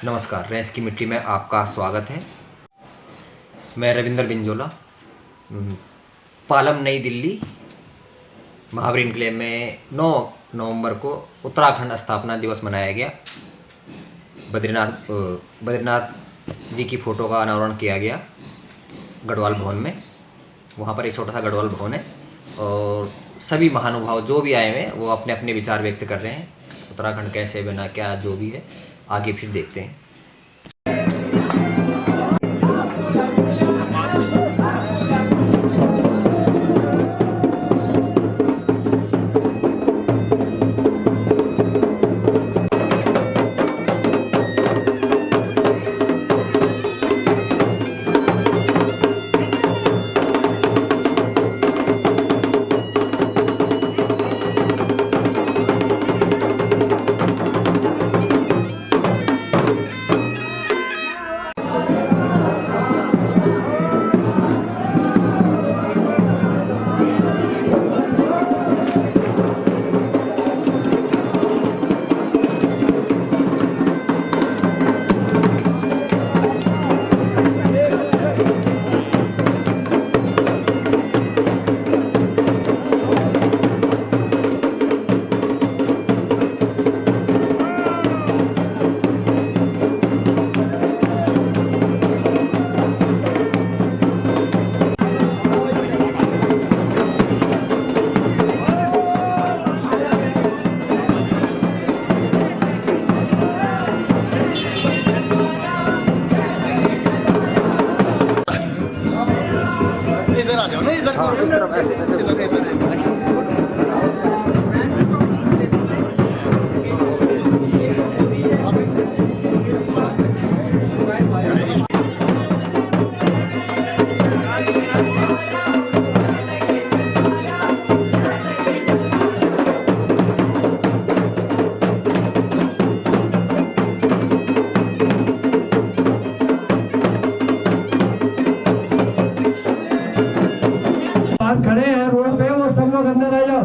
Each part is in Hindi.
नमस्कार, रेस की मिट्टी में आपका स्वागत है। मैं रविंदर बिंजोला, पालम नई दिल्ली महावीर इनक्लेव में 9 नवंबर को उत्तराखंड स्थापना दिवस मनाया गया। बद्रीनाथ जी की फ़ोटो का अनावरण किया गया गढ़वाल भवन में। वहाँ पर एक छोटा सा गढ़वाल भवन है और सभी महानुभाव जो भी आए हुए हैं वो अपने अपने विचार व्यक्त कर रहे हैं। उत्तराखंड कैसे बना, क्या जो भी है, आगे फिर देखते हैं। खड़े हैं रोड पे, वो सब लोग अंदर आ जाओ।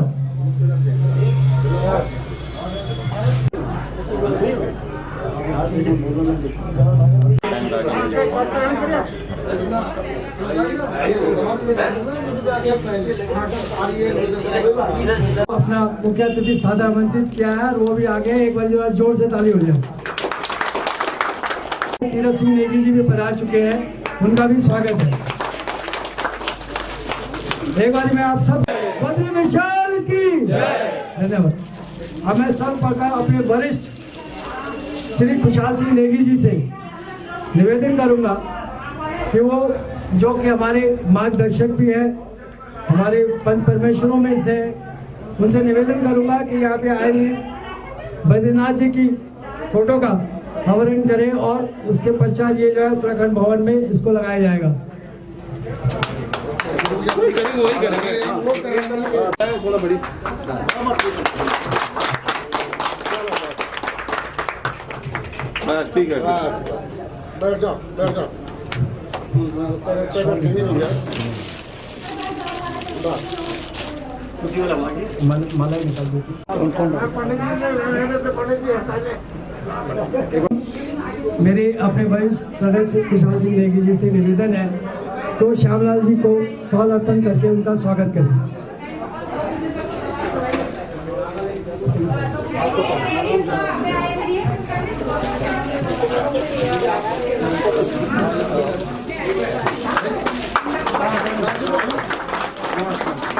अपना मुख्य अतिथि सादर आमंत्रित किया है और वो भी आगे एक बार जोर से ताली हो जाए। तीरथ सिंह नेगी जी भी पधार चुके हैं, उनका भी स्वागत है। एक बार मैं आप सब बद्री विशाल की धन्यवाद। अब मैं सब प्रकार अपने वरिष्ठ श्री खुशहाल सिंह नेगी जी से निवेदन करूंगा कि वो जो कि हमारे मार्गदर्शक भी हैं, हमारे पंच परमेश्वरों में से, उनसे निवेदन करूंगा कि यहाँ पे आए बद्रीनाथ जी की फोटो का अनावरण करें और उसके पश्चात ये जो है उत्तराखंड भवन में इसको लगाया जाएगा। थोड़ा बड़ी बस ठीक है, बैठ जाओ बैठ जाओ। माला निकाल देती। मेरे अपने वरिष्ठ सदस्य खुशहाल सिंह नेगी जी से निवेदन है तो श्यामलाल जी को सवाल अर्पण करके उनका स्वागत करें।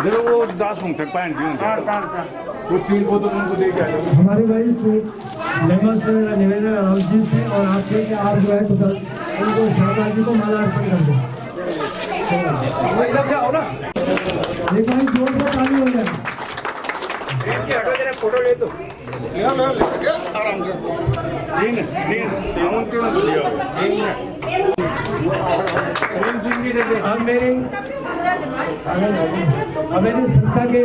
देखो वो 10 होंगे, 5 वो 3 को तो तुमको दे के आए। हमारे वरिष्ठ मेंबर से मेरा निवेदन है राहुल जी से और आपसे कि आप जो है तो सर उनको श्यामलाल जी को माला अर्पण कर दें। एक बार जोर से ताली हो जाए। फोटो ले दो आराम से। अब मेरी संस्था के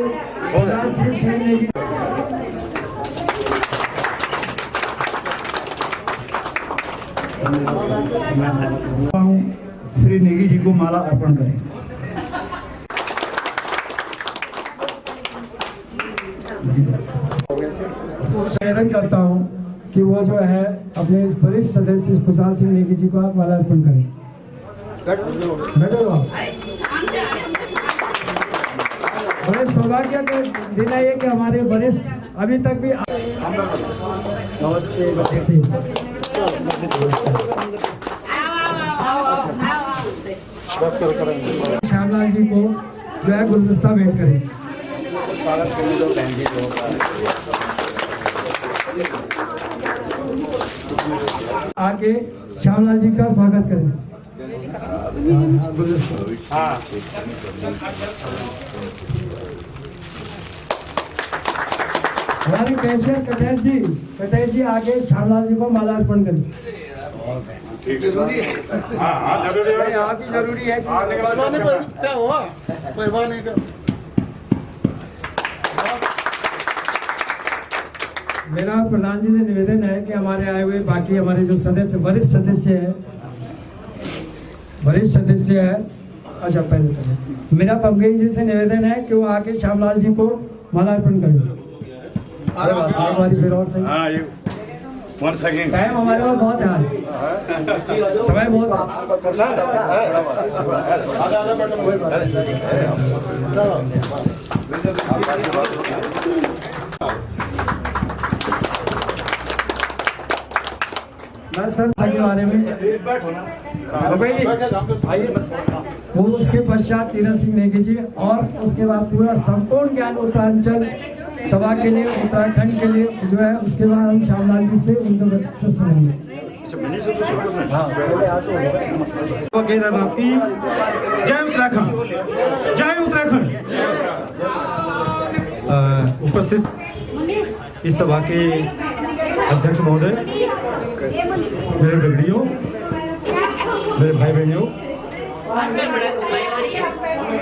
श्री नेगी जी को माला अर्पण करें। निवेदन करता हूँ कि वो जो है अपने इस वरिष्ठ सदस्य खुशहाल सिंह नेगी जी को आप माल्यार्पण करें। बैठो आप। बड़े सौभाग्य का दिन है ये कि हमारे वरिष्ठ अभी तक भी नमस्ते नमस्ते श्यामलाल जी को जो है गुलदस्ता भेंट करें। आके श्यामलाल जी का स्वागत करें। हाँ हमारे कैशियर कटैच जी आगे श्यामलाल जी को माल्यार्पण करें। जरूरी है। हाँ हाँ जरूरी है। यहाँ भी जरूरी है पैमाने पर क्या हुआ? पैमाने का मेरा प्रधान जी से निवेदन है कि हमारे आए हुए बाकी हमारे जो सदस्य वरिष्ठ सदस्य है अच्छा पहले करें। मेरा पंकज जी से निवेदन है कि वो आके श्यामलाल जी को माल्यार्पण करें। हमारी फिर और सही हाँ ये 1 सेकेंड। टाइम हमारे पास बहुत है आज, समय बहुत मैं सर के बारे में वो उसके पश्चात तीरथ सिंह नेगी जी और उसके बाद पूरा संपूर्ण ज्ञान उत्तरांचल सभा के लिए उत्तराखंड के लिए जो है उसके बाद हम श्यामलाल जी से उनसे सुनेंगे। केदारनाथ की जय उत्तराखंड, जय उत्तराखंड। उपस्थित इस सभा के अध्यक्ष महोदय, मेरे दगड़ियों, मेरे भाई बहनों,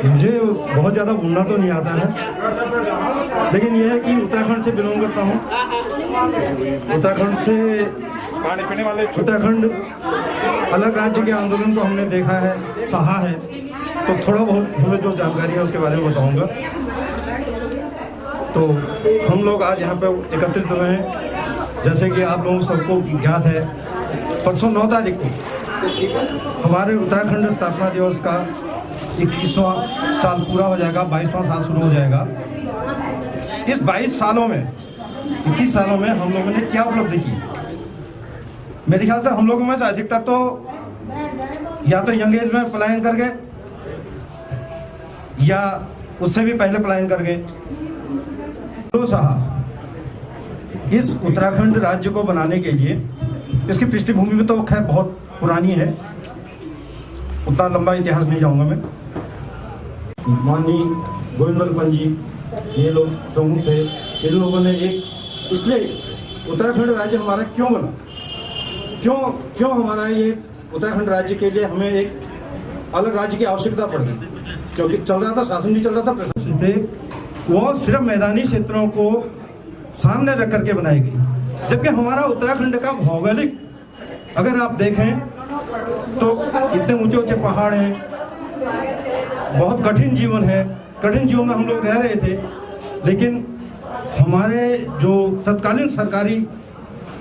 मुझे बहुत ज़्यादा बोलना तो नहीं आता है, लेकिन यह है कि उत्तराखंड से बिलोंग करता हूँ। उत्तराखंड अलग राज्य के आंदोलन को हमने देखा है, सहा है, तो थोड़ा बहुत हमें जो जानकारी है उसके बारे में बताऊंगा। तो हम लोग आज यहाँ पे एकत्रित हुए हैं, जैसे कि आप लोगों सबको ज्ञात है, परसों 9 तारीख को हमारे उत्तराखंड स्थापना दिवस का 21वां साल पूरा हो जाएगा, 22वां साल शुरू हो जाएगा। इस 21 सालों में हम लोगों ने क्या उपलब्धि की? मेरे ख्याल से हम लोगों में से अधिकतर तो या तो यंग एज में पलायन कर गए या उससे भी पहले पलायन कर गए। तो साहब, इस उत्तराखंड राज्य को बनाने के लिए इसकी पृष्ठभूमि में तो खैर बहुत पुरानी है, उतना लंबा इतिहास नहीं जाऊंगा मैं। माननीय गोविंद पंत जी ये लोग प्रमुख थे, इन लोगों ने एक, इसलिए उत्तराखंड राज्य हमारा क्यों बना, क्यों हमारा ये उत्तराखंड राज्य के लिए हमें एक अलग राज्य की आवश्यकता पड़ गई, क्योंकि चल रहा था शासन, नहीं चल रहा था प्रशासन थे, वो सिर्फ मैदानी क्षेत्रों को सामने रख करके बनाई गई। जबकि हमारा उत्तराखंड का भौगोलिक अगर आप देखें तो इतने ऊंचे ऊंचे पहाड़ हैं, बहुत कठिन जीवन है, कठिन जीवन में हम लोग रह रहे थे। लेकिन हमारे जो तत्कालीन सरकारी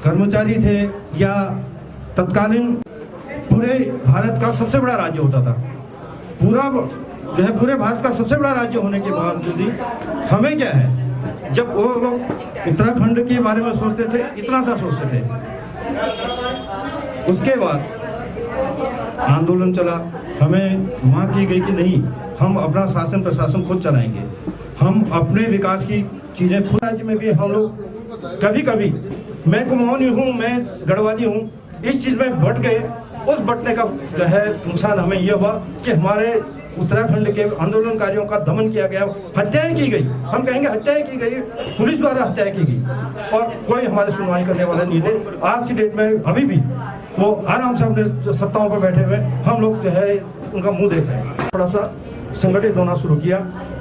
कर्मचारी थे या तत्कालीन पूरे भारत का सबसे बड़ा राज्य होता था, पूरे भारत का सबसे बड़ा राज्य होने के बावजूद भी हमें क्या है, जब वो लोग उत्तराखंड के बारे में सोचते थे, इतना सा सोचते थे। उसके बाद आंदोलन चला, हमें मांग की गई कि नहीं, हम अपना शासन प्रशासन खुद चलाएंगे, हम अपने विकास की चीज़ें खुद। राज्य में भी हम लोग कभी कभी, मैं कुमाऊनी हूँ, मैं गढ़वाली हूँ, इस चीज़ में बट गए। उस बटने का जो है नुकसान हमें यह हुआ कि हमारे उत्तराखंड के आंदोलनकारियों का दमन किया गया, हत्याएं की गई, हम कहेंगे हत्याएं की गई, पुलिस द्वारा हत्याएं की गई, और कोई हमारी सुनवाई करने वाला नहीं थे। आज की डेट में अभी भी वो आराम से अपने सत्ताओं पर बैठे हुए, हम लोग जो है उनका मुंह देख रहे हैं। थोड़ा सा संगठित होना शुरू किया।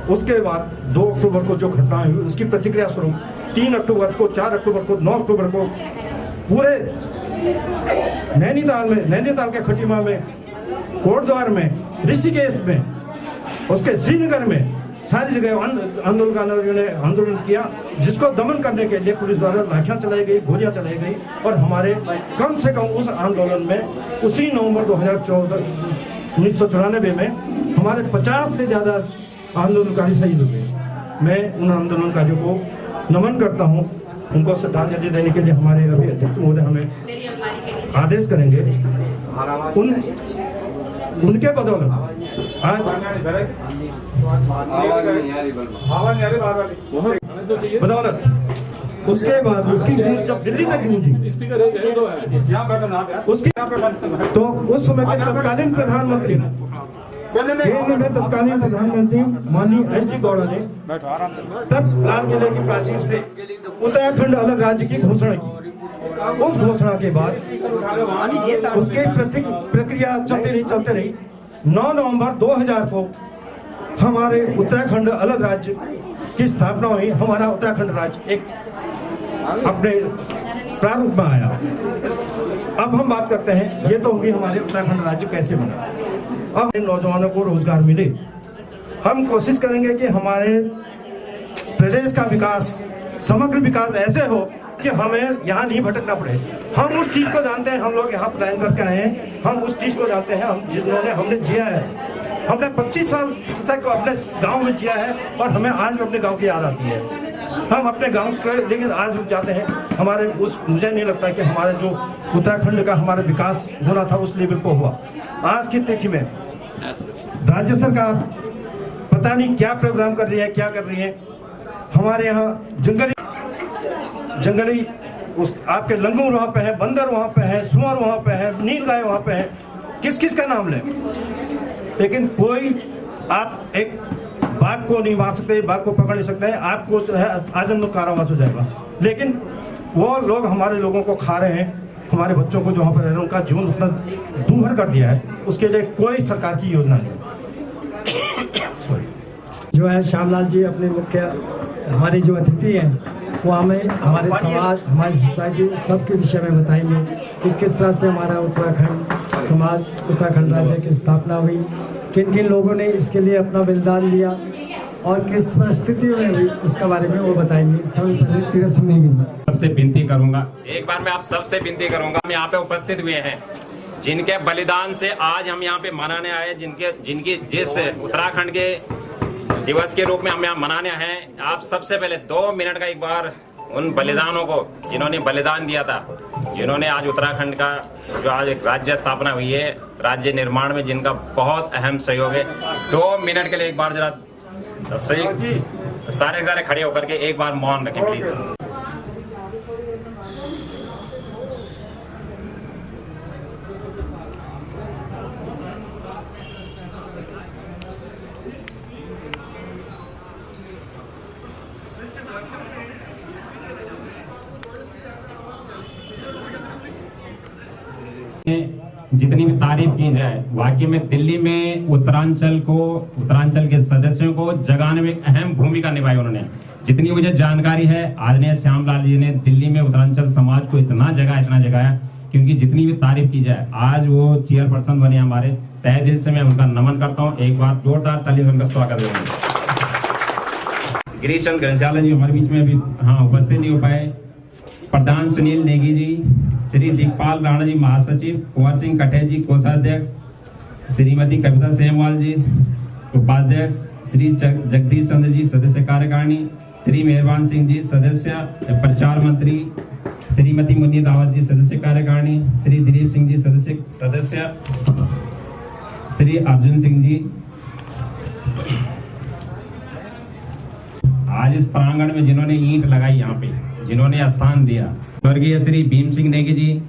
उसके बाद 2 अक्टूबर को जो घटनाएं हुई उसकी प्रतिक्रिया शुरू, 3 अक्टूबर को, 4 अक्टूबर को, 9 अक्टूबर को पूरे नैनीताल के खटीमा में, कोटद्वार में, ऋषिकेश में, उसके श्रीनगर में सारी जगह आंदोलनकारियों ने आंदोलन किया, जिसको दमन करने के लिए पुलिस द्वारा लाठियां चलाई गई, गोलियां चलाई गई और हमारे कम से कम उस आंदोलन में उसी नवंबर 1994 में हमारे 50 से ज़्यादा आंदोलनकारी शहीद हुए। मैं उन आंदोलनकारियों को नमन करता हूँ। उनको श्रद्धांजलि देने के लिए हमारे अभी अध्यक्ष महोदय हमें आदेश करेंगे। उनके बदौलत आज बदौलत उसके बाद उसकी गूंज जब दिल्ली तक गूंजी उसकी तो उस समय के तत्कालीन प्रधानमंत्री केंद्र में तत्कालीन प्रधानमंत्री माननीय एच डी गौड़ा ने तब लाल किले की प्राचीर से उत्तराखंड अलग राज्य की घोषणा की। उस घोषणा के बाद उसकी प्रक्रिया चलती रही। 9 नवंबर 2000 को हमारे उत्तराखंड अलग राज्य की स्थापना हुई। हमारा उत्तराखंड राज्य एक अपने प्रारूप में आया। अब हम बात करते हैं, ये तो होगी हमारे उत्तराखंड राज्य कैसे बना। अब नौजवानों को रोजगार मिले। हम कोशिश करेंगे कि हमारे प्रदेश का विकास, समग्र विकास ऐसे हो कि हमें यहाँ नहीं भटकना पड़े। हम उस चीज़ को जानते हैं, हम लोग यहाँ प्लान करके आए हैं, हम उस चीज़ को जानते हैं, हम जिन्होंने हमने जिया है। हमने 25 साल तक अपने गांव में जिया है और हमें आज भी अपने गांव की याद आती है। हम अपने गांव के, लेकिन आज हम जाते हैं हमारे मुझे नहीं लगता कि हमारे जो उत्तराखंड का हमारा विकास होना था उस लेवल पर हुआ। आज की तिथि में राज्य सरकार पता नहीं क्या प्रोग्राम कर रही है, क्या कर रही है। हमारे यहाँ जंगली आपके लंगूर वहाँ पे है, बंदर वहाँ पे है, सुअर वहाँ पे है, नीलगाय वहाँ पे है, किस किस का नाम लें। लेकिन कोई आप एक बाघ को नहीं मार सकते, बाघ को पकड़ नहीं सकते हैं, आपको जो है आजन्म कारावास हो जाएगा। लेकिन वो लोग हमारे लोगों को खा रहे हैं, हमारे बच्चों को जो वहाँ पर रह रहे हैं उनका जीवन उतना दूभर कर दिया है। उसके लिए कोई सरकार की योजना नहीं। जो है श्यामलाल जी अपने मुख्य हमारे जो अतिथि हैं वो हमें हमारे समाज, हमारी सोसाइटी सबके विषय में बताएंगे कि किस तरह से हमारा उत्तराखंड समाज, उत्तराखंड राज्य की स्थापना हुई, किन किन लोगों ने इसके लिए अपना बलिदान दिया और किस परिस्थिति में हुई, उसके बारे में वो बताएंगे। सबसे विनती करूंगा, एक बार मैं आप सबसे विनती करूंगा, हम यहाँ पे उपस्थित हुए हैं जिनके बलिदान से आज हम यहाँ पे मनाने आए, जिनकी जिस उत्तराखंड के दिवस के रूप में हम यहाँ मनाने हैं। आप सबसे पहले 2 मिनट का एक बार उन बलिदानों को, जिन्होंने बलिदान दिया था, जिन्होंने आज उत्तराखंड का जो आज एक राज्य स्थापना हुई है, राज्य निर्माण में जिनका बहुत अहम सहयोग है, 2 मिनट के लिए एक बार जरा सही सारे खड़े होकर के एक बार मौन रखें प्लीज। जितनी भी तारीफ की जाए, वाकई में दिल्ली में उत्तरांचल के सदस्यों को जगाने में अहम भूमिका निभाई उन्होंने। जितनी मुझे जानकारी है, आदरणीय श्यामलाल जी ने दिल्ली में उत्तरांचल समाज को इतना जगाया, क्योंकि जितनी भी तारीफ की जाए, आज वो चेयरपर्सन बने हमारे। तहे दिल से मैं उनका नमन करता हूँ। एक बार जोरदार ताली से उनका स्वागत करेंगे। गिरीश चंद्र घनश्याम जी हमारे बीच में अभी उपस्थित नहीं हो पाए। प्रधान सुनील नेगी जी, श्री दिखपाल राणा जी महासचिव, कुंवर सिंह कठे जी कोषाध्यक्ष, श्रीमती कविता सेमवाल जी उपाध्यक्ष, श्री जगदीश चंद्र जी सदस्य कार्यकारिणी, श्री मेहरबान सिंह जी सदस्य प्रचार मंत्री, श्रीमती मुन्नी रावत जी सदस्य कार्यकारिणी, श्री दिलीप सिंह जी सदस्य, श्री अर्जुन सिंह जी। आज इस प्रांगण में जिन्होंने ईंट लगाई, यहाँ पे जिन्होंने स्थान दिया, स्वर्गीय श्री भीम सिंह नेगी जी,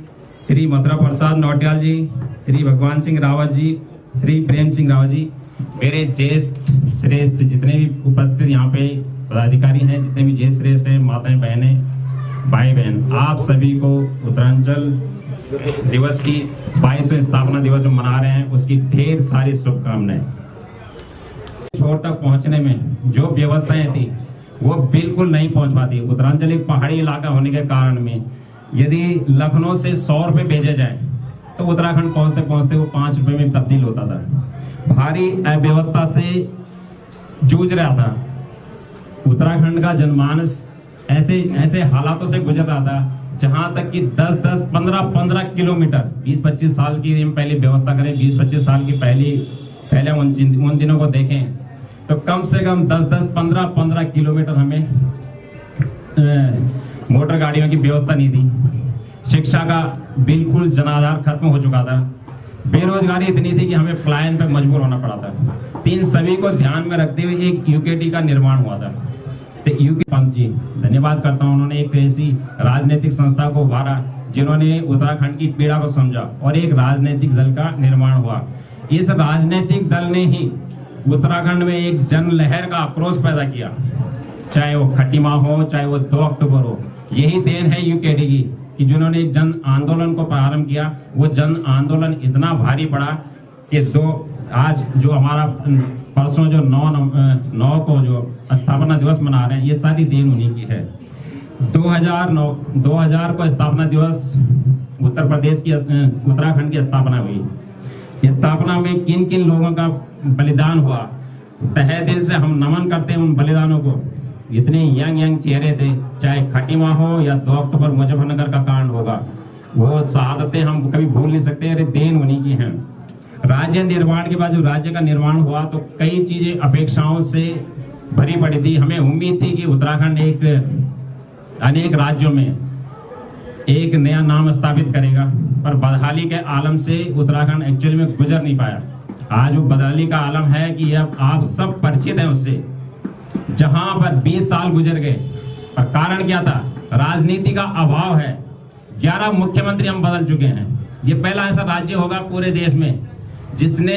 श्री मथुरा प्रसाद नौटियाल जी, श्री भगवान सिंह रावत जी, श्री प्रेम सिंह रावत जी, मेरे ज्येष्ठ श्रेष्ठ जितने भी उपस्थित यहाँ पे पदाधिकारी हैं, जितने भी ज्येष्ठ श्रेष्ठ हैं, माताएं बहनें भाई बहन, आप सभी को उत्तरांचल दिवस की 22वें स्थापना दिवस जो मना रहे हैं उसकी ढेर सारी शुभकामनाएं। छोर तक पहुंचने में जो व्यवस्थाएं थी वो बिल्कुल नहीं पहुंच पाती। उत्तरांचल एक पहाड़ी इलाका होने के कारण में यदि लखनऊ से 100 रुपये भेजे जाए तो उत्तराखंड पहुंचते पहुंचते वो 5 रुपये में तब्दील होता था। भारी अव्यवस्था से जूझ रहा था। उत्तराखंड का जनमानस ऐसे ऐसे हालातों से गुजर रहा था जहां तक कि 10-10, 15-15 किलोमीटर 20-25 साल की हम पहले व्यवस्था करें, 20-25 साल की पहले उन दिनों को देखें तो कम से कम 10-10, 15-15 किलोमीटर हमें मोटर गाड़ियों की व्यवस्था नहीं थी। शिक्षा का बिल्कुल जनाधार खत्म हो चुका था। बेरोजगारी इतनी थी कि हमें पलायन पर मजबूर होना पड़ा था। इन सभी को ध्यान में रखते हुए एक यूकेटी का निर्माण हुआ था। तो यूके पंत जी धन्यवाद करता हूँ, उन्होंने एक ऐसी राजनीतिक संस्था को उभारा जिन्होंने उत्तराखंड की पीड़ा को समझा और एक राजनीतिक दल का निर्माण हुआ। इस राजनीतिक दल ने ही उत्तराखंड में एक जन लहर का आक्रोश पैदा किया, चाहे वो खटीमा हो, चाहे वो 2 अक्टूबर हो। यही देन है यूकेडी की कि जिन्होंने एक जन आंदोलन को प्रारंभ किया। वो जन आंदोलन इतना भारी पड़ा कि आज जो हमारा परसों जो 9 को जो स्थापना दिवस मना रहे हैं, ये सारी देन उन्हीं की है। 2000 को स्थापना दिवस उत्तर प्रदेश की उत्तराखंड की स्थापना हुई। स्थापना में किन किन लोगों का बलिदान हुआ, तहे दिल से हम नमन करते हैं उन बलिदानों को। इतने यंग चेहरे थे, चाहे खटीमा हो या 2 अक्टूबर मुजफ्फरनगर का कांड होगा, वो शहादतें हम कभी भूल नहीं सकते। अरे देन उन्हीं की हैं। राज्य निर्माण के बाद जो राज्य का निर्माण हुआ तो कई चीजें अपेक्षाओं से भरी पड़ी थी। हमें उम्मीद थी कि उत्तराखंड एक अनेक राज्यों में एक नया नाम स्थापित करेगा, पर बदहाली के आलम से उत्तराखंड एक्चुअली में गुजर नहीं पाया। आज वो बदहाली का आलम है कि अब आप सब परिचित हैं उससे। जहां पर 20 साल गुजर गए, पर कारण क्या था? राजनीति का अभाव है। 11 मुख्यमंत्री हम बदल चुके हैं। ये पहला ऐसा राज्य होगा पूरे देश में जिसने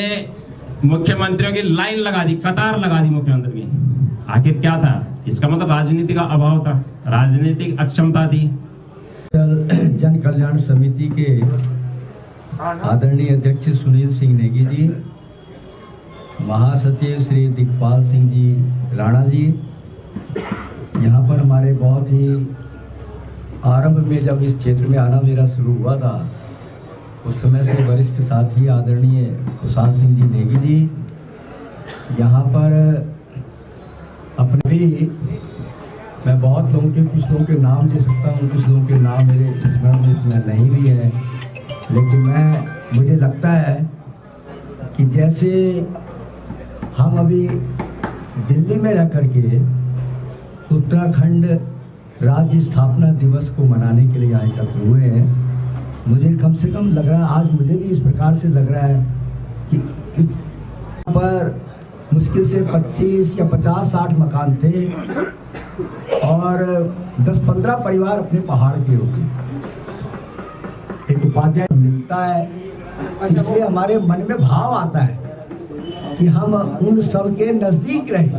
मुख्यमंत्रियों की लाइन लगा दी, कतार लगा दी मुख्यमंत्री की। आखिर क्या था? इसका मतलब राजनीति का अभाव था, राजनीतिक अक्षमता थी। जन कल्याण समिति के आदरणीय अध्यक्ष सुनील सिंह नेगी जी, महासचिव श्री दिगपाल सिंह जी राणा जी, यहाँ पर हमारे बहुत ही आरंभ में जब इस क्षेत्र में आना मेरा शुरू हुआ था उस समय से वरिष्ठ साथी आदरणीय खुशहाल सिंह जी नेगी जी यहाँ पर अपने भी मैं बहुत लोगों के कुछ लोगों के नाम ले सकता हूँ, कुछ लोगों के नाम मेरे स्मरण में इसमें नहीं भी है, लेकिन मुझे लगता है कि जैसे हम अभी दिल्ली में रह करके उत्तराखंड राज्य स्थापना दिवस को मनाने के लिए यहाँ एकत्र हुए हैं, मुझे कम से कम लग रहा है, आज मुझे भी इस प्रकार से लग रहा है कि पर मुश्किल से 25 या 50-60 मकान थे और 10-15 परिवार अपने पहाड़ के हो गए। एक उपाध्याय मिलता है, इससे हमारे मन में भाव आता है कि हम उन सब के नजदीक रहे।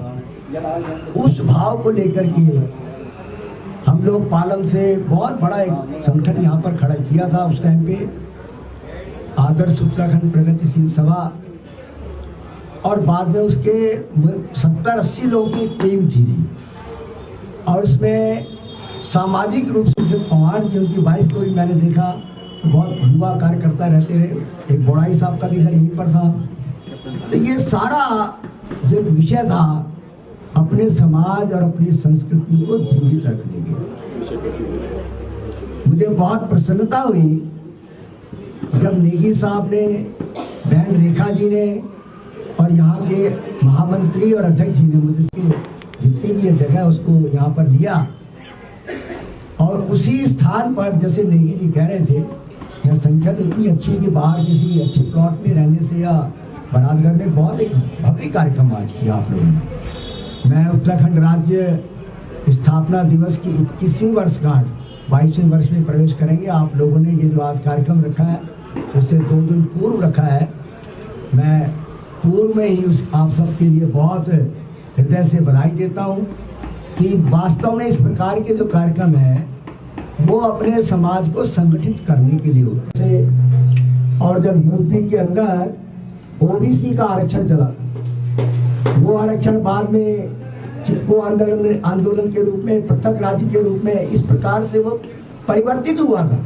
उस भाव को लेकर के हम लोग पालम से बहुत बड़ा एक संगठन यहाँ पर खड़ा किया था उस टाइम पे, आदर्श उत्तराखंड प्रगतिशील सभा, और बाद में उसके 70-80 लोगों की टीम थी और उसमें सामाजिक रूप से पवार जी उनकी वाइफ को भी मैंने देखा, बहुत युवा कार्यकर्ता रहते रहे। एक बोड़ाई साहब का भी घर यहीं पर था। तो ये सारा जो विषय था अपने समाज और अपनी संस्कृति को जीवित रखने के। मुझे बहुत प्रसन्नता हुई जब नेगी साहब ने, बहन रेखा जी ने और यहाँ के महामंत्री और अध्यक्ष जी ने मुझे जितनी भी ये जगह उसको यहाँ पर लिया और उसी स्थान पर, जैसे नेगी जी कह रहे थे, यह संख्या तो इतनी अच्छी कि बाहर किसी अच्छे प्लॉट में रहने से या बरातघर में बहुत एक भव्य कार्यक्रम आज किया आप लोगों ने। मैं उत्तराखंड राज्य स्थापना दिवस की 21वीं वर्षगांठ 22वें वर्ष में प्रवेश करेंगे। आप लोगों ने ये जो आज कार्यक्रम रखा है उससे 2 दिन पूर्व रखा है। मैं पूर्व में ही आप सबके लिए बहुत हृदय से बधाई देता हूँ कि वास्तव में इस प्रकार के जो कार्यक्रम है वो अपने समाज को संगठित करने के लिए होते हैं। और जब यूपी के अंदर ओबीसी का आरक्षण चला था, वो आरक्षण बाद में चिपको आंदोलन के रूप में, पृथक राज्य के रूप में इस प्रकार से वो परिवर्तित हुआ था।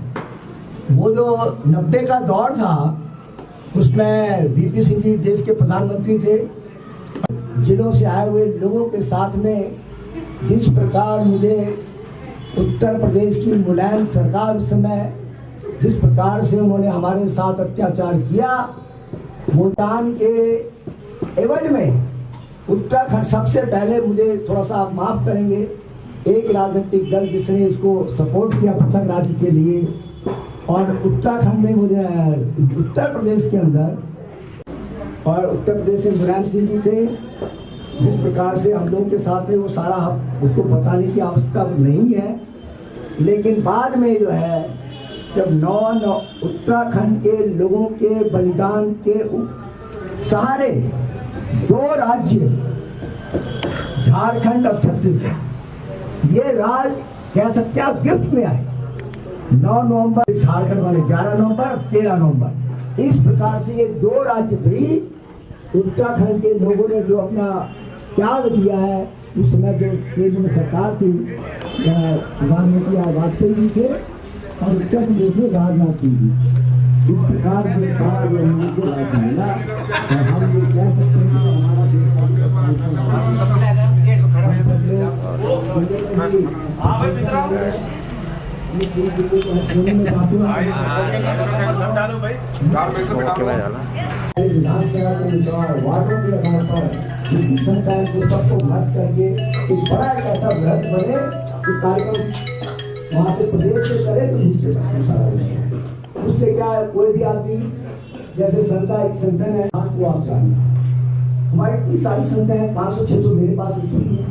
वो जो 90 का दौर था उसमें वीपी सिंह जी देश के प्रधानमंत्री थे। जिलों से आए हुए लोगों के साथ में जिस प्रकार मुझे उत्तर प्रदेश की मुलायम सरकार उस समय जिस प्रकार से उन्होंने हमारे साथ अत्याचार किया, भूटान के एवज में उत्तराखंड सबसे पहले, मुझे थोड़ा सा आप माफ करेंगे, एक राजनीतिक दल जिसने इसको सपोर्ट किया पृथक राज्य के लिए, और उत्तराखंड में मुझे उत्तर प्रदेश के अंदर, और उत्तर प्रदेश से मुलायम सिंह जी थे। जिस प्रकार से हम लोगों के साथ में वो सारा उसको बताने की आवश्यकता नहीं है, लेकिन बाद में जो है जब उत्तराखंड के लोगों के बलिदान के सहारे 2 राज्य झारखंड और छत्तीसगढ़ ये राज्य कह सकते हैं गिफ्ट में आए। 9 नवंबर झारखंड वाले, 11 नवंबर, 13 नवंबर, इस प्रकार से ये 2 राज्य भी उत्तराखंड के लोगों ने जो अपना त्याग दिया है। उस समय जो केंद्र में सरकार थी, प्रधानमंत्री वाजपेयी जी थे और उत्तर प्रदेश में राजनाथ सिंह जी, इस प्रकार से सारा जो हमको राज मिला, और हम ये कह सकते हैं कि हमारा विधानसभा के विचार वार्डों के आधार पर संस्थान को सबको मत करके एक बड़ा ऐसा वृहद बने कि कार्यक्रम वहाँ से प्रदेश से करे तो दूसरे उससे क्या है, कोई भी आदमी जैसे संस्था एक संगठन है आपको आप जानना, हमारी इतनी सारी संस्थाएं हैं, 500-600 मेरे पास स्थिति है।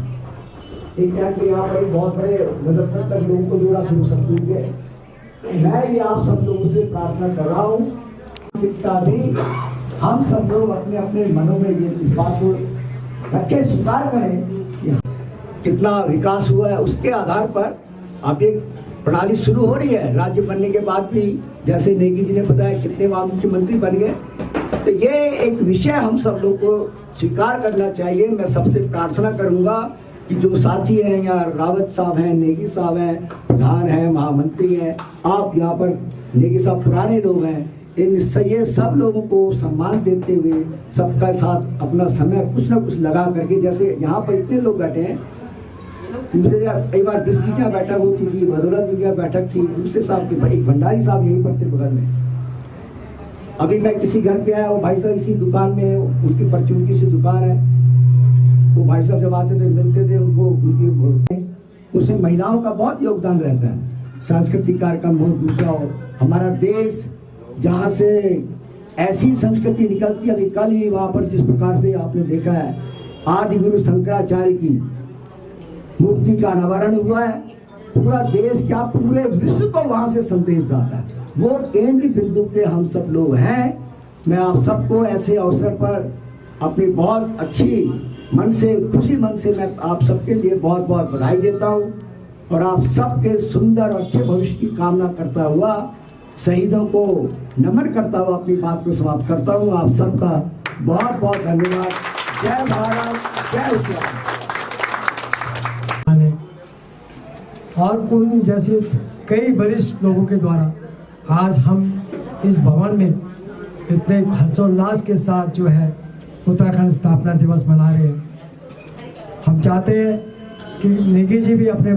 एक टाइम पे यहाँ पर बहुत बड़े मदद तक लोगों को जोड़ा फिर सब कुछ है। मैं ये आप सब लोगों से प्रार्थना कर रहा हूँ, शिक्षा भी हम सब लोग अपने अपने मनों में ये इस बात को रखे, स्वीकार करें कि कितना विकास हुआ है। उसके आधार पर अब एक प्रणाली शुरू हो रही है। राज्य बनने के बाद भी जैसे नेगी जी ने बताया कितने बार मुख्यमंत्री बन गए, तो ये एक विषय हम सब लोग को स्वीकार करना चाहिए। मैं सबसे प्रार्थना करूंगा कि जो साथी हैं यहाँ, रावत साहब हैं, नेगी साहब हैं, प्रधान हैं, महामंत्री हैं, आप यहाँ पर नेगी साहब पुराने लोग हैं, इन ये सब लोगों को सम्मान देते हुए सबका साथ अपना समय कुछ ना कुछ लगा करके, जैसे यहाँ पर इतने लोग बैठे हैं, मुझे कई बार डिस्ट्रिक्ट की बैठक होती थी, भदौला जी की बैठक थी, दूसरे साहब की, एक भंडारी साहब यहीं पर थे बगल में। अभी मैं किसी घर पे आया, वो भाई साहब इसी दुकान में, उसकी परचून की सी दुकान है, वो भाई साहब जब आते थे मिलते थे उनको, उनकी उसमें महिलाओं का बहुत योगदान रहता है, सांस्कृतिक कार्यक्रम हो, दूसरा हो। हमारा देश जहाँ से ऐसी संस्कृति निकलती है, अभी कल ही वहाँ पर जिस प्रकार से आपने देखा है आदि गुरु शंकराचार्य की मूर्ति का अनावरण हुआ है, पूरा देश क्या पूरे विश्व को वहाँ से संदेश जाता है। वो केंद्र बिंदु के हम सब लोग हैं। मैं आप सबको ऐसे अवसर पर अपनी बहुत अच्छी मन से, खुशी मन से मैं आप सबके लिए बहुत बहुत बधाई देता हूँ, और आप सबके सुंदर और अच्छे भविष्य की कामना करता हुआ, शहीदों को नमन करता हुआ अपनी बात को समाप्त करता हूँ। आप सबका बहुत बहुत धन्यवाद। जय भारत, जय उत्तराखंड। और उन जैसे कई वरिष्ठ लोगों के द्वारा आज हम इस भवन में इतने हर्षोल्लास के साथ जो है उत्तराखंड स्थापना दिवस मना रहे हैं। हम चाहते हैं कि नेगी जी भी अपने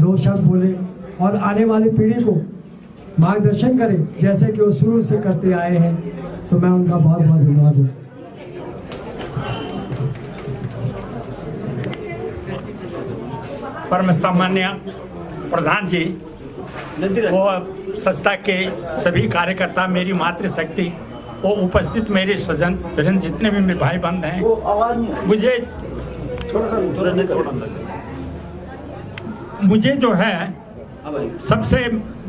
2 शब्द बोले और आने वाली पीढ़ी को मार्गदर्शन करें, जैसे कि वो शुरू से करते आए हैं। तो मैं उनका बहुत बहुत धन्यवाद दूँ। परम सामान्य प्रधान जी, वो संस्था के सभी कार्यकर्ता, मेरी मातृशक्ति, वो उपस्थित मेरे स्वजन बहन, जितने भी मेरे भाई बंद हैं, मुझे जो है सबसे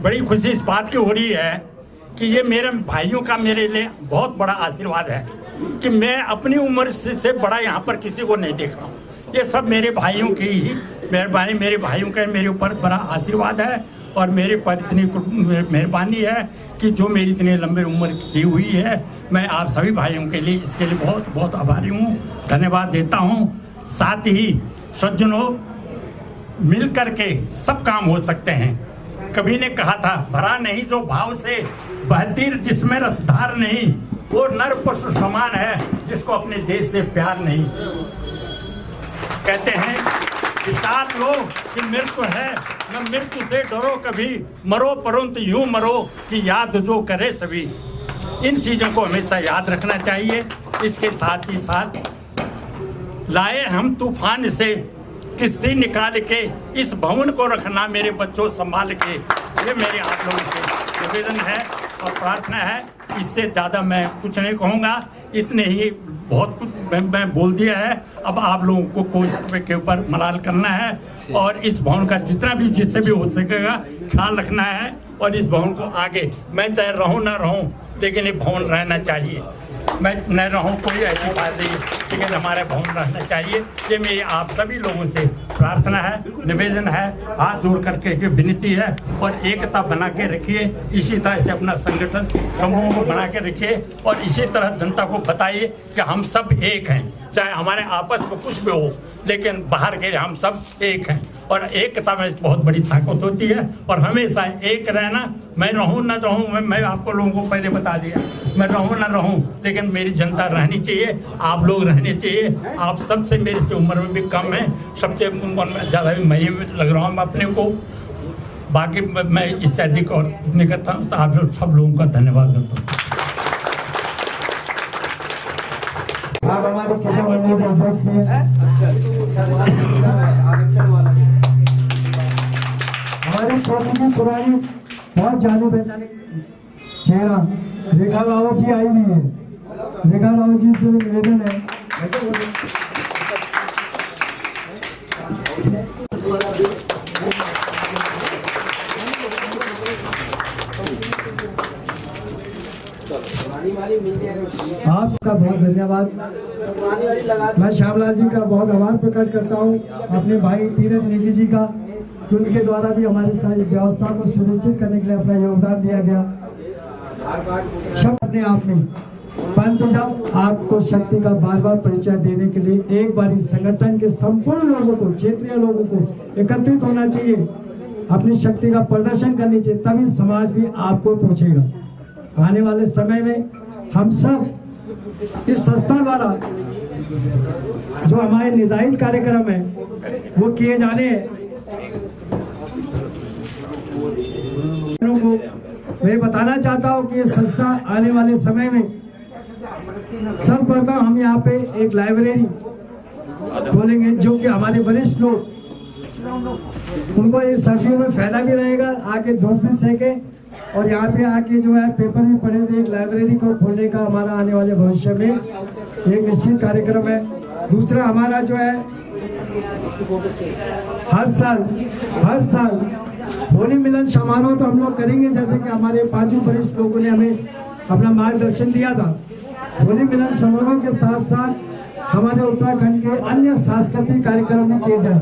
बड़ी खुशी इस बात की हो रही है कि ये मेरे भाइयों का मेरे लिए बहुत बड़ा आशीर्वाद है कि मैं अपनी उम्र से बड़ा यहाँ पर किसी को नहीं देख रहा हूँ। ये सब मेरे भाइयों की ही मेहरबानी, मेरे भाइयों का मेरे ऊपर बड़ा आशीर्वाद है, और मेरे पर इतनी मेहरबानी है कि जो मेरी इतनी लंबी उम्र की हुई है, मैं आप सभी भाइयों के लिए इसके लिए बहुत बहुत आभारी हूँ, धन्यवाद देता हूँ। साथ ही सज्जनों, मिल करके सब काम हो सकते हैं। कभी ने कहा था, भरा नहीं जो भाव से बहतीर जिसमें रसधार नहीं, वो नर पशु समान है जिसको अपने देश से प्यार नहीं। कहते हैं विचार लो कि मृत्यु है, न मृत्यु से डरो कभी, मरो परंतु यूं मरो कि याद जो करे सभी। इन चीज़ों को हमेशा याद रखना चाहिए। इसके साथ ही साथ लाए हम तूफान से किश्ती निकाल के, इस भवन को रखना मेरे बच्चों संभाल के। ये मेरे आप लोगों से निवेदन है और प्रार्थना है। इससे ज़्यादा मैं कुछ नहीं कहूँगा, इतने ही बहुत कुछ मैं बोल दिया है। अब आप लोगों को इसके ऊपर मलाल करना है और इस भवन का जितना भी जिससे भी हो सकेगा ख्याल रखना है। और इस भवन को आगे मैं चाहे रहूँ ना रहूँ, लेकिन ये भवन रहना चाहिए। मैं न रहूँ कोई ऐसी बात नहीं, लेकिन हमारा भवन रहना चाहिए। ये मेरी आप सभी लोगों से प्रार्थना है, निवेदन है, हाथ जोड़ करके विनती है। और एकता बना के रखिए, इसी तरह से अपना संगठन समूह को बना के रखिए और इसी तरह जनता को बताइए कि हम सब एक हैं। चाहे हमारे आपस में कुछ भी हो, लेकिन बाहर के हम सब एक हैं। और एकता में बहुत बड़ी ताकत होती है और हमेशा एक रहना। मैं रहूँ ना रहूँ, मैं आपको लोगों को पहले बता दिया, मैं रहूँ ना रहूँ, लेकिन मेरी जनता रहनी चाहिए, आप लोग रहने चाहिए। आप सबसे मेरे से उम्र में भी कम है, सबसे उम्र में ज़्यादा भी मैं लग रहा हूँ अपने को। बाकी मैं इससे अधिक और नहीं करता हूँ। आप सब लोगों का धन्यवाद करता हूँ। आप हमारे हमारे क्षेत्र की पुरानी बहुत जाने पहचाने चेहरा रेखा रावत जी आई हुई है। रेखा रावत जी से निवेदन है, आपका बहुत धन्यवाद। मैं श्यामलाल जी का बहुत आभार प्रकट करता हूँ, अपने भाई तीरथ नेगी जी का, कि उनके द्वारा भी हमारे साथ व्यवस्था को सुनिश्चित करने के लिए अपना योगदान दिया गया। शब्द अपने आप में, परंतु जब आपको शक्ति का बार बार परिचय देने के लिए एक बार इस संगठन के संपूर्ण लोगों को, क्षेत्रीय लोगों को एकत्रित होना चाहिए, अपनी शक्ति का प्रदर्शन करनी चाहिए, तभी समाज भी आपको पूछेगा। आने वाले समय में हम सब इस संस्था द्वारा जो हमारे निर्धारित कार्यक्रम है वो किए जाने हैं। मैं बताना चाहता हूँ कि ये संस्था आने वाले समय में सर्वप्रथम हम यहाँ पे एक लाइब्रेरी खोलेंगे, जो कि हमारे वरिष्ठ लोग, उनको ये सर्दियों में फायदा भी रहेगा, आके धूप भी सेके और यहाँ पे आके जो है पेपर भी पढ़े थे। एक लाइब्रेरी को खोलने का हमारा आने वाले भविष्य में एक निश्चित कार्यक्रम है। दूसरा हमारा जो है हर साल होली मिलन समारोह तो हम लोग करेंगे, जैसे कि हमारे पांचों वरिष्ठ लोगों ने हमें अपना मार्गदर्शन दिया था। होली मिलन समारोह के साथ साथ हमारे उत्तराखंड के अन्य सांस्कृतिक कार्यक्रम भी किए जाए।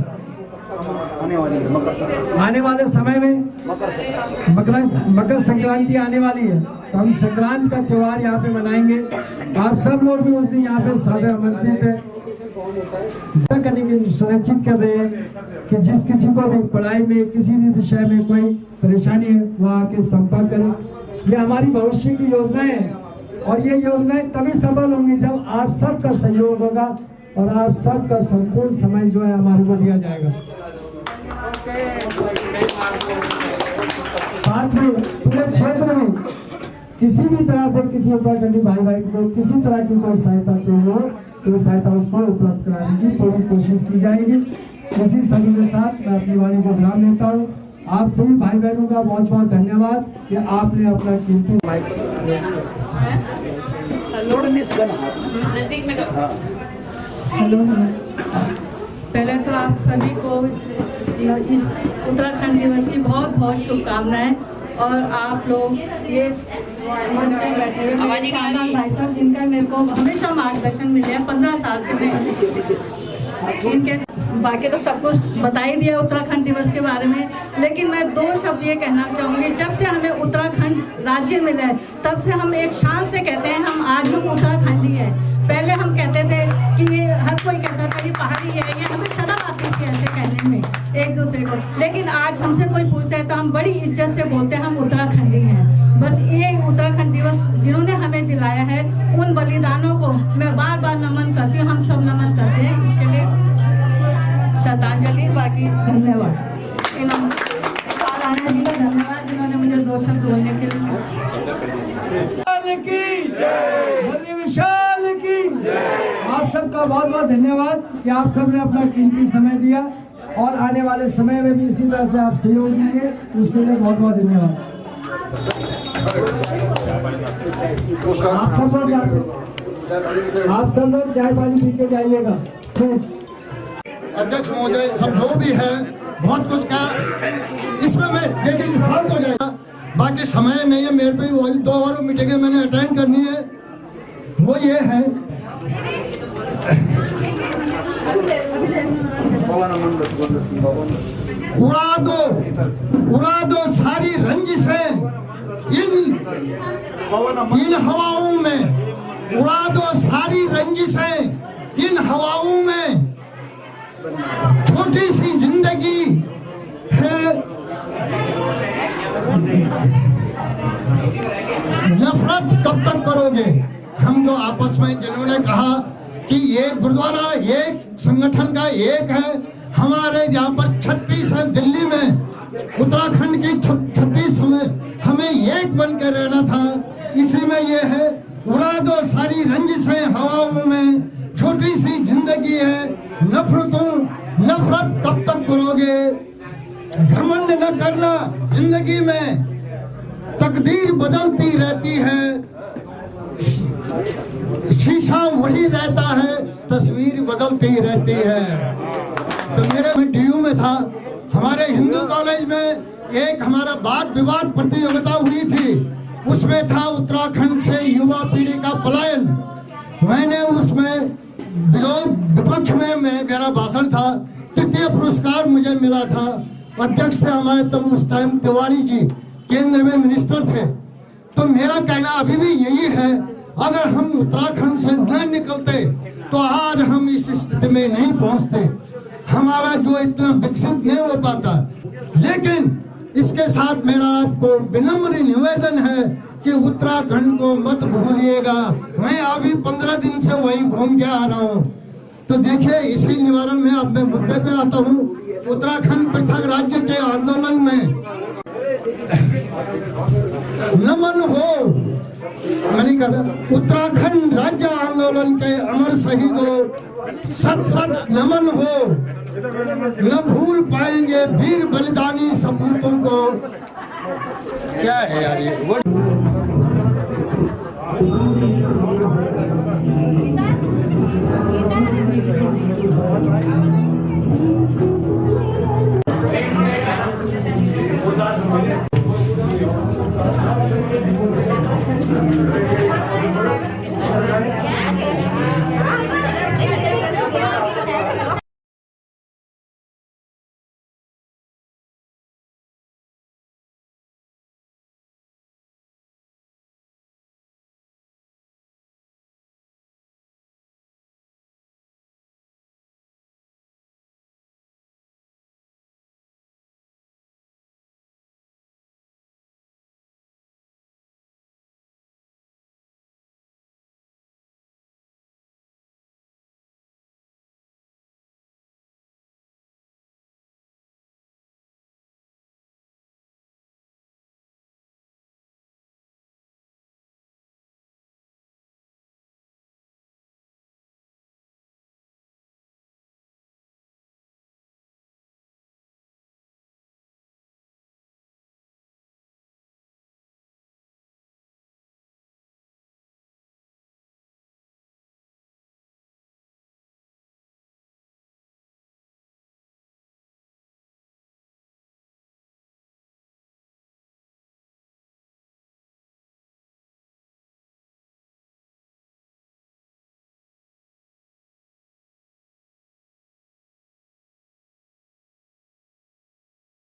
आने वाले समय में मकर संक्रांति आने वाली है, तो हम संक्रांति का त्योहार यहाँ पे मनाएंगे। आप सब लोग भी उस दिन यहाँ पे सादे आमंत्रित है। करने के सुनिश्चित कर रहे हैं कि जिस किसी को भी पढ़ाई में किसी भी विषय में कोई परेशानी है वो आके संपर्क करें। ये हमारी भविष्य की योजनाएं हैं और ये योजनाएं तभी सफल होंगी जब आप सबका सहयोग होगा और आप सबका संपूर्ण समय जो है हमारे को दिया जाएगा। साथ में पूरे क्षेत्र में किसी भी तरह से किसी उत्तराखंडी भाई को किसी तरह की कोई सहायता चाहिए हो तो सहायता उसको उपलब्ध कराने की पूरी कोशिश की जाएगी। इसी सभी के साथ मैं अपनी वाणी को विराम देता हूँ। आप सभी भाई बहनों का बहुत बहुत धन्यवाद कि आपने अपना कीमती हेलो, पहले तो आप सभी को इस उत्तराखंड दिवस की बहुत बहुत शुभकामनाएं। और आप लोग ये मंच पे बैठे हुए भाई साहब, जिनका मेरे को हमेशा मार्गदर्शन मिले हैं 15 साल से मैं इनके, बाकी तो सब कुछ बता ही दिया उत्तराखंड दिवस के बारे में, लेकिन मैं 2 शब्द ये कहना चाहूँगी। जब से हमें उत्तराखंड राज्य मिला है तब से हम एक शान से कहते हैं हम आज हम उत्तराखंडी हैं। पहले हम कहते थे कि ये हर कोई कहता था ये पहाड़ी है, ये हमें शर्म आती थी ऐसे कहने में एक दूसरे को, लेकिन आज हमसे कोई पूछता है तो हम बड़ी इज्जत से बोलते हैं हम उत्तराखंडी हैं। बस ये उत्तराखंड दिवस जिन्होंने हमें दिलाया है उन बलिदानों को मैं बार बार नमन करती हूँ, हम सब नमन करते हैं। इसके लिए की बद्री विशाल की। आप सबका बहुत बहुत धन्यवाद कि आप सबने अपना कीमती समय दिया और आने वाले समय में भी इसी तरह से आप सहयोग देंगे, उसके लिए बहुत बहुत धन्यवाद। आप सब लोग चाय पानी पी के जाइएगा। अध्यक्ष महोदय सब जो भी है बहुत कुछ का इसमें मैं लेकिन शांत हो जाएगा, बाकी समय नहीं है मेरे पे। वो 2 और मीटिंगें मैंने अटेंड करनी है, वो ये है उड़ा दो सारी रंजिशें इन हवाओं में, उड़ा दो सारी रंजिशें इन हवाओं में। छोटी सी जिंदगी है, नफरत कब तक करोगे? हम जो आपस में जिन्होंने कहा कि ये गुरुद्वारा एक संगठन का एक है, हमारे यहाँ पर 36 है दिल्ली में, उत्तराखंड की 36 में हमें एक बन के रहना था। इसी में ये है उड़ा दो सारी रंजिशें हवाओं में, छोटी सी जिंदगी है, नफरत कब तक करोगे? घमंड न करना जिंदगी में, तकदीर बदलती रहती है, शीशा वही रहता है, तस्वीर बदलती रहती है। तो मेरे डीयू में था, हमारे हिंदू कॉलेज में एक हमारा वाद विवाद प्रतियोगिता हुई थी, उसमें था उत्तराखंड से युवा पीढ़ी का पलायन। मैंने उसमें विपक्ष में मेरा भाषण था, तृतीय पुरस्कार मुझे मिला था। अध्यक्ष थे हमारे तब उस टाइम तिवारी जी, केंद्र में मिनिस्टर थे। तो मेरा कहना अभी भी यही है, अगर हम उत्तराखंड से न निकलते तो आज हम इस स्थिति में नहीं पहुंचते, हमारा जो इतना विकसित नहीं हो पाता। लेकिन इसके साथ मेरा आपको विनम्र निवेदन है कि उत्तराखंड को मत भूलिएगा। मैं अभी 15 दिन से वहीं घूम के आ रहा हूँ। तो देखिए, इसी निवारण में अब मैं मुद्दे पे आता हूँ। उत्तराखंड पृथक राज्य के आंदोलन में नमन हो, मैंने कहा उत्तराखंड राज्य आंदोलन के अमर शहीदों सत नमन हो। न भूल पाएंगे वीर बलिदानी सपूतों को। क्या है यार ये?